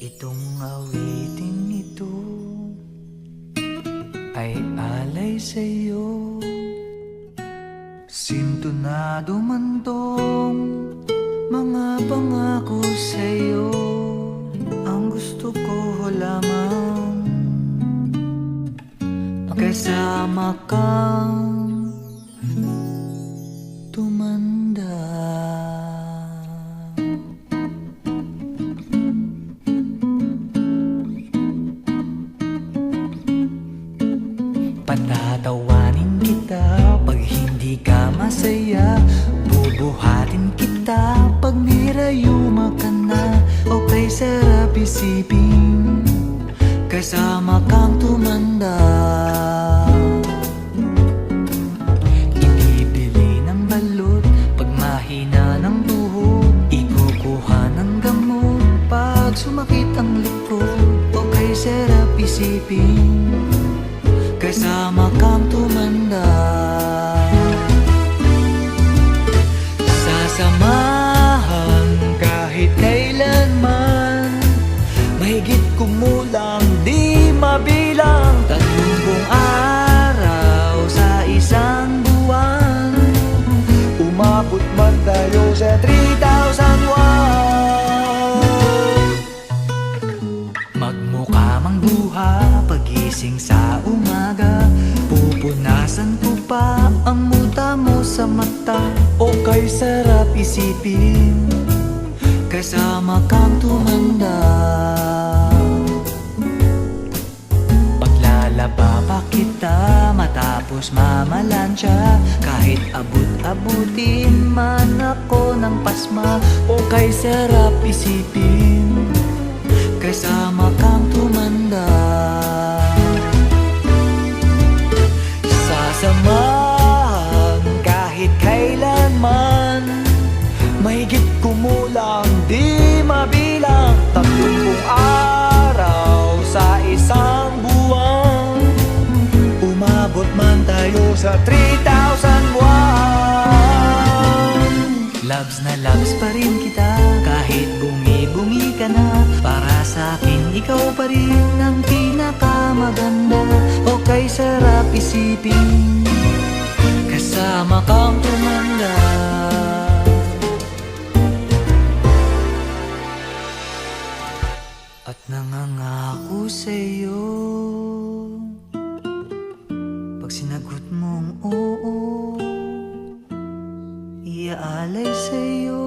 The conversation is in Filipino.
Itong awiting ito ay alay sa'yo. Sintonado man tong mga pangako sa'yo. Ang gusto ko lamang makasama kang tumanda. Patatawanin kita pag hindi ka masaya. Bubuhatin kita pag nirayuma ka na. Okay, sarap isipin kasama kang tumanda. Ibibili ng balot pag mahina ng tuhod. Ikukuha ng gamot pag sumakit ang likod. Okay, sarap isipin kasama kang tumanda. Sasamahan kahit kailanman, mahigit kumulang di mabilang. 30 araw sa isang buwan, umabot man tayo sa 3,001. Magmukha mang buha pagising sa umaga, pupunasan ko pa ang muta mo sa mata. Okay, sarap isipin kasama kang tumanda. Paglalaba pa kita matapos mamalansya, kahit abut-abutin man ako ng pasma. Okay, sarap isipin kasama kang tumanda. Sasamahan kahit kailanman, mahigit kumulang di mabilang. 30 araw sa isang buwan, umabot man tayo sa 3,001. Loves na loves pa rin kita kahit bungi-bungi ka na. Para sa akin ikaw pa rin ang pinakamaganda. Okay, sarap isipin kasama kang tumanda. At nangangako sa'yo pag sinagot mong oo, iaalay sa'yo